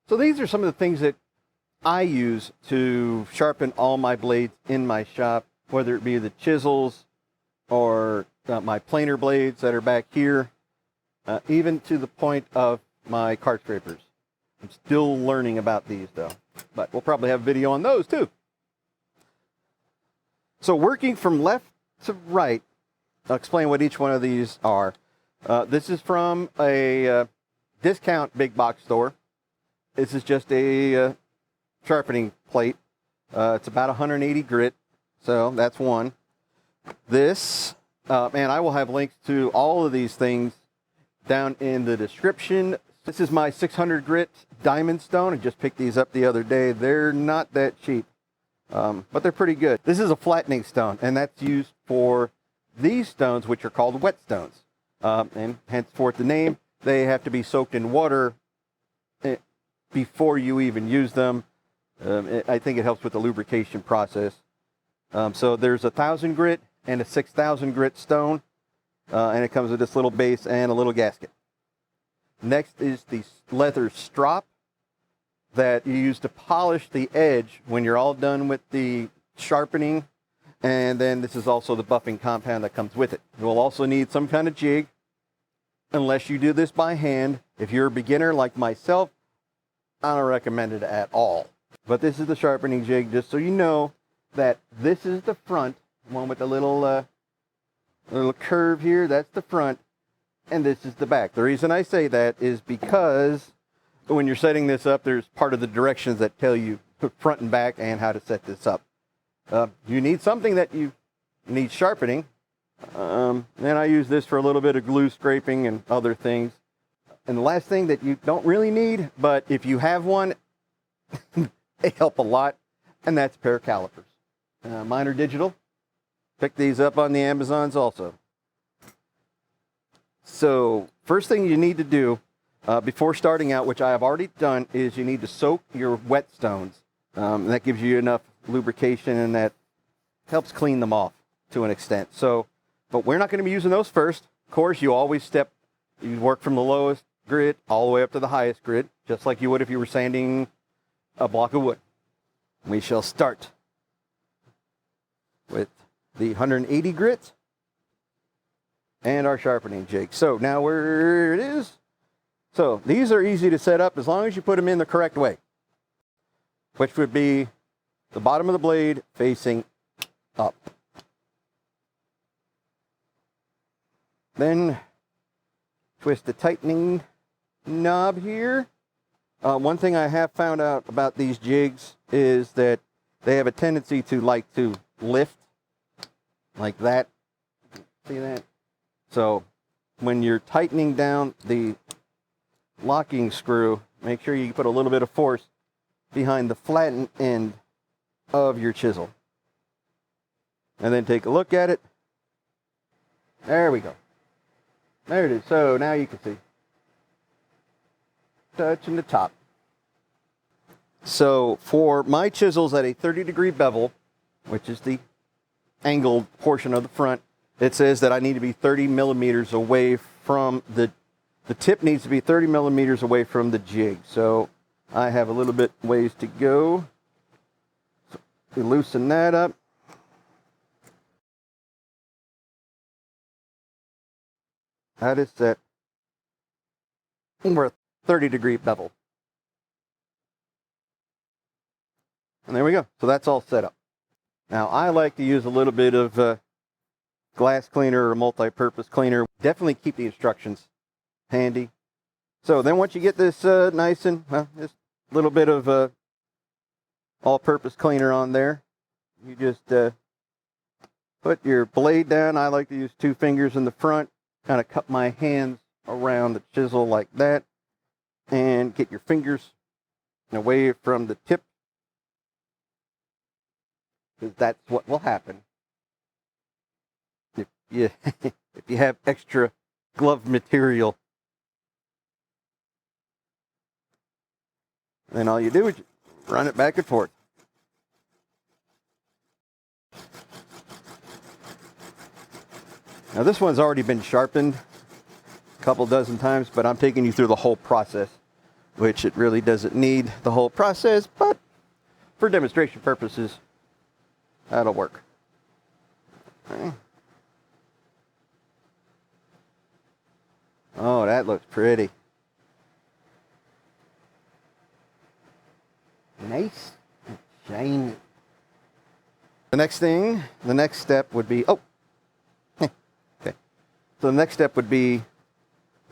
So these are some of the things that I use to sharpen all my blades in my shop, whether it be the chisels or my planer blades that are back here, even to the point of my cart scrapers. I'm still learning about these though, but we'll probably have a video on those too. So working from left to right, I'll explain what each one of these are. This is from a discount big box store. This is just a sharpening plate. It's about 180 grit, so that's one. This, and I will have links to all of these things down in the description. This is my 600 grit diamond stone. I just picked these up the other day. They're not that cheap, but they're pretty good. This is a flattening stone, and that's used for these stones, which are called wet stones. And henceforth the name. They have to be soaked in water before you even use them. I think it helps with the lubrication process. So there's 1,000 grit and a 6,000 grit stone, and it comes with this little base and a little gasket. Next is the leather strop that you use to polish the edge when you're all done with the sharpening. And then this is also the buffing compound that comes with it. You'll also need some kind of jig, unless you do this by hand. If you're a beginner like myself, I don't recommend it at all. But this is the sharpening jig, just so you know that this is the front, one with the little curve here, that's the front, and this is the back. The reason I say that is because when you're setting this up, there's part of the directions that tell you front and back and how to set this up. You need something that you need sharpening, and I use this for a little bit of glue scraping and other things. And the last thing that you don't really need, but if you have one, they help a lot, and that's a pair of calipers. Mine are digital. Pick these up on the Amazons also. So first thing you need to do before starting out, which I have already done, is you need to soak your wet stones. That gives you enough lubrication, and that helps clean them off to an extent. So, but we're not going to be using those first. Of course, you always you work from the lowest grit all the way up to the highest grit, just like you would if you were sanding a block of wood. We shall start with the 180 grit and our sharpening jig. So now where it is. So these are easy to set up as long as you put them in the correct way, which would be the bottom of the blade facing up. Then twist the tightening knob here. One thing I have found out about these jigs is that they have a tendency to like to lift like that. See that? So when you're tightening down the locking screw, make sure you put a little bit of force behind the flattened end of your chisel. And then take a look at it. There we go. There it is. So now you can see. Touching the top. So for my chisels at a 30-degree bevel, which is the angled portion of the front, it says that I need to be 30 millimeters away from the tip needs to be 30 millimeters away from the jig. So I have a little bit ways to go. So we loosen that up. That is set. We're a 30-degree bevel. And there we go. So that's all set up. Now I like to use a little bit of glass cleaner or multi-purpose cleaner. Definitely keep the instructions handy. So then once you get this nice and, just a little bit of all-purpose cleaner on there, you just put your blade down. I like to use 2 fingers in the front, kind of cup my hands around the chisel like that, and get your fingers away from the tip, because that's what will happen if you if you have extra glove material. Then all you do is run it back and forth. Now this one's already been sharpened a couple dozen times, but I'm taking you through the whole process. which it really doesn't need the whole process, but for demonstration purposes, that'll work. Okay. Oh, that looks pretty. Nice and shiny. The next step would be, okay. So the next step would be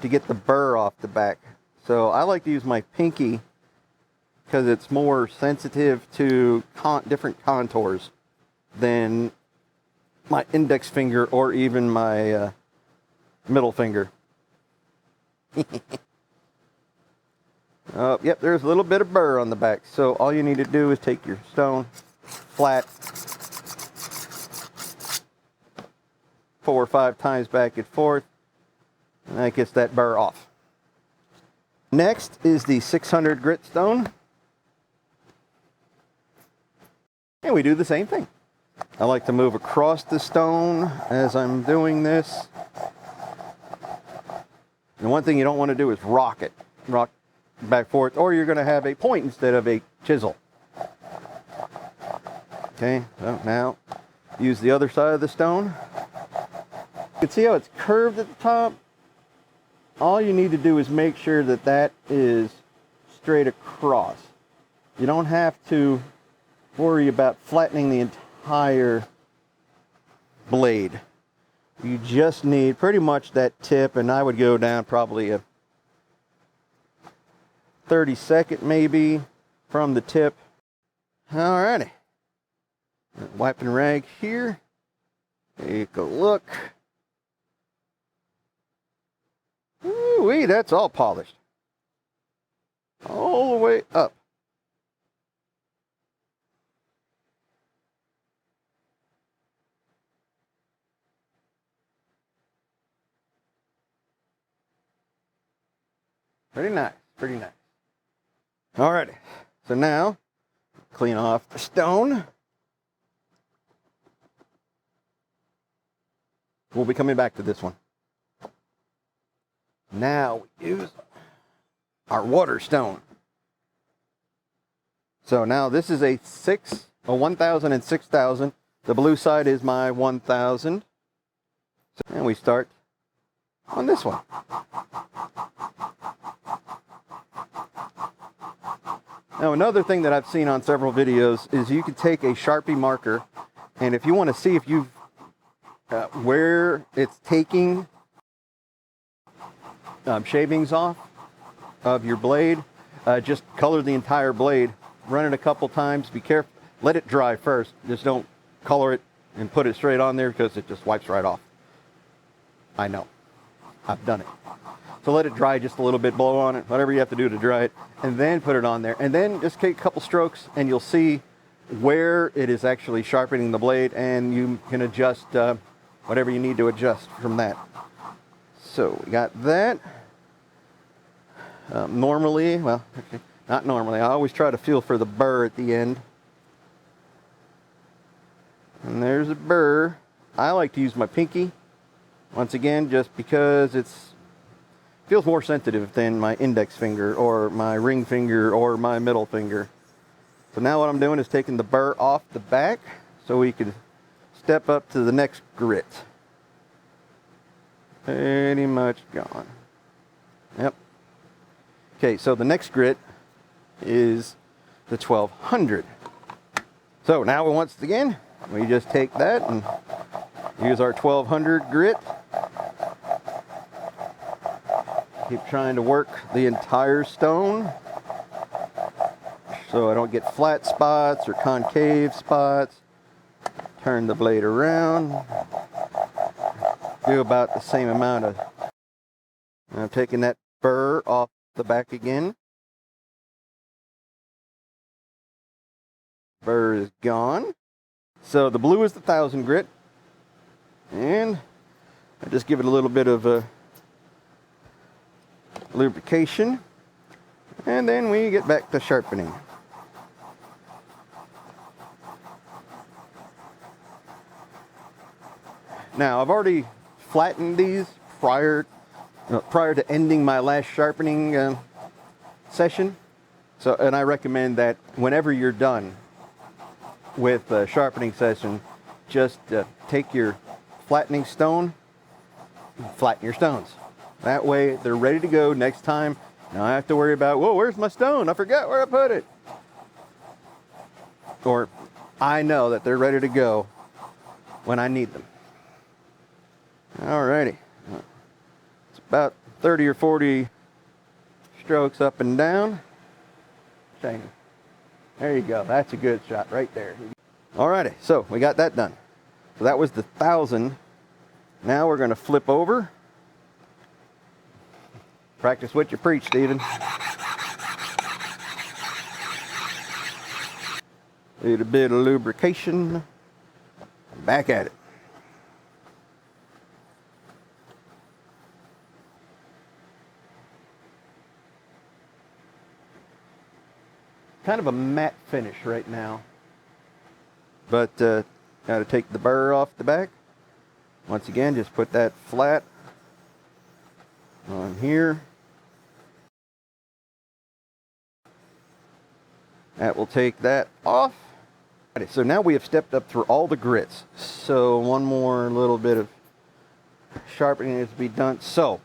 to get the burr off the back. So I like to use my pinky because it's more sensitive to different contours than my index finger or even my middle finger. Oh, yep, there's a little bit of burr on the back. So all you need to do is take your stone flat 4 or 5 times back and forth, and that gets that burr off. Next is the 600 grit stone, and we do the same thing. I like to move across the stone as I'm doing this. And one thing you don't want to do is rock back and forth, or you're going to have a point instead of a chisel. Okay, so now use the other side of the stone. You can see how it's curved at the top. All you need to do is make sure that that is straight across. You don't have to worry about flattening the entire blade. You just need pretty much that tip, and I would go down probably a 30-second maybe from the tip. Alrighty. Wiping rag here. Take a look. Ooh-wee, that's all polished. All the way up. Pretty nice, pretty nice. Alrighty, so now clean off the stone. We'll be coming back to this one. Now we use our water stone. So now this is a 1,000 and 6,000. The blue side is my 1,000. And we start on this one. Now another thing that I've seen on several videos is you can take a Sharpie marker, and if you want to see if you've where it's taking shavings off of your blade, just color the entire blade. Run it a couple times. Be careful. Let it dry first. Just don't color it and put it straight on there because it just wipes right off. I know. I've done it. So let it dry just a little bit, blow on it, whatever you have to do to dry it, and then put it on there. And then just take a couple strokes and you'll see where it is actually sharpening the blade, and you can adjust whatever you need to adjust from that. So we got that. Normally, well, okay, not normally. I always try to feel for the burr at the end. And there's a burr. I like to use my pinky. Once again, just because it feels more sensitive than my index finger or my ring finger or my middle finger. So now what I'm doing is taking the burr off the back so we can step up to the next grit. Pretty much gone. Yep. Okay, so the next grit is the 1200. So now once again, we just take that and use our 1200 grit. Keep trying to work the entire stone so I don't get flat spots or concave spots. Turn the blade around. Do about the same amount of. I'm taking that burr off the back again. Burr is gone. So the blue is the 1000 grit. And I just give it a little bit of lubrication, and then we get back to sharpening. Now I've already flattened these prior to ending my last sharpening session. So, and I recommend that whenever you're done with a sharpening session, just take your flattening stone and flatten your stones. That way they're ready to go next time. Now I have to worry about, whoa, where's my stone? I forgot where I put it. Or I know that they're ready to go when I need them. Alrighty. It's about 30 or 40 strokes up and down. Shiny. There you go. That's a good shot right there. Alrighty, so we got that done. So that was the 1,000. Now we're going to flip over. Practice what you preach, Stephen. Need a bit of lubrication. Back at it. Kind of a matte finish right now, but got to take the burr off the back. Once again, just put that flat on here. That will take that off. So now we have stepped up through all the grits. So one more little bit of sharpening needs to be done. So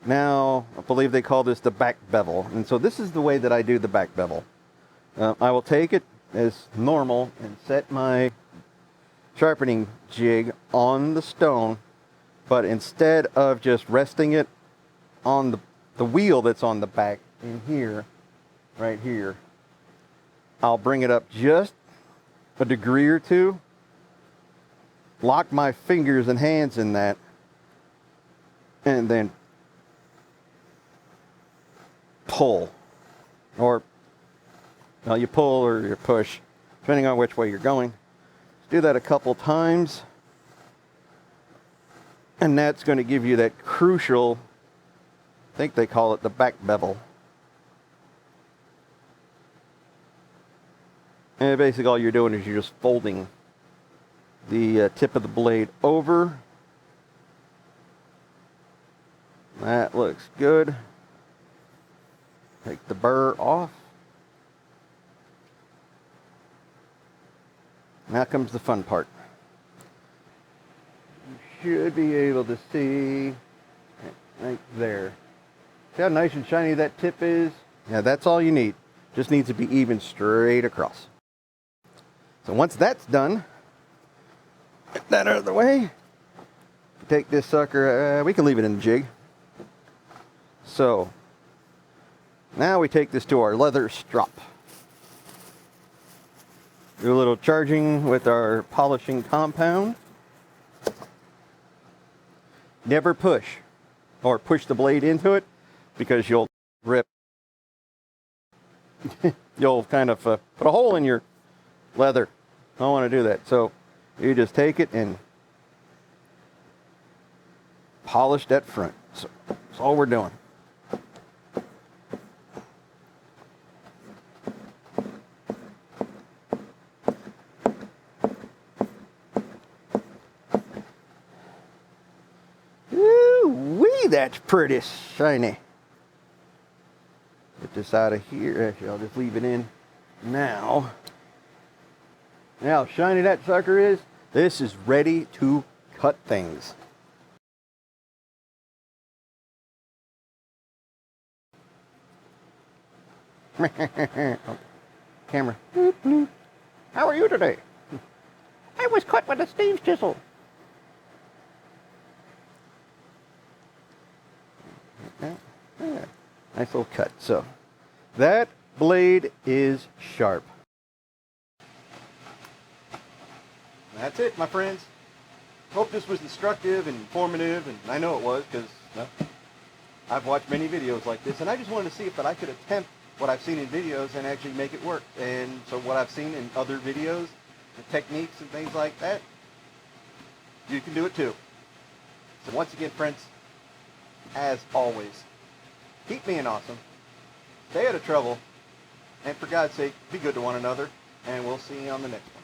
now, I believe they call this the back bevel. And so this is the way that I do the back bevel. I will take it as normal and set my sharpening jig on the stone, but instead of just resting it on the wheel that's on the back in here, right here, I'll bring it up just a degree or two, lock my fingers and hands in that, and then pull, or well, you pull or you push, depending on which way you're going. Do that a couple times, and that's going to give you that crucial, I think they call it the back bevel. And basically all you're doing is you're just folding the tip of the blade over. That looks good. Take the burr off. Now comes the fun part. You should be able to see right there. See how nice and shiny that tip is? Yeah, that's all you need. Just needs to be even straight across. So once that's done, get that out of the way. Take this sucker, we can leave it in the jig. So now we take this to our leather strop. Do a little charging with our polishing compound. Never push or push the blade into it, because you'll rip. You'll kind of put a hole in your leather. I don't want to do that. So you just take it and polish that front. So that's all we're doing. Ooh-wee, that's pretty shiny. Get this out of here. Actually, I'll just leave it in now. Now, how shiny that sucker is. This is ready to cut things. Camera. How are you today? I was cut with a Steve's chisel. Yeah. Nice little cut. So that blade is sharp. That's it, my friends. Hope this was instructive and informative, and I know it was, because I've watched many videos like this, and I just wanted to see if I could attempt what I've seen in videos and actually make it work. And so what I've seen in other videos, the techniques and things like that, you can do it too. So once again, friends, as always, keep being awesome, stay out of trouble, and for God's sake, be good to one another, and we'll see you on the next one.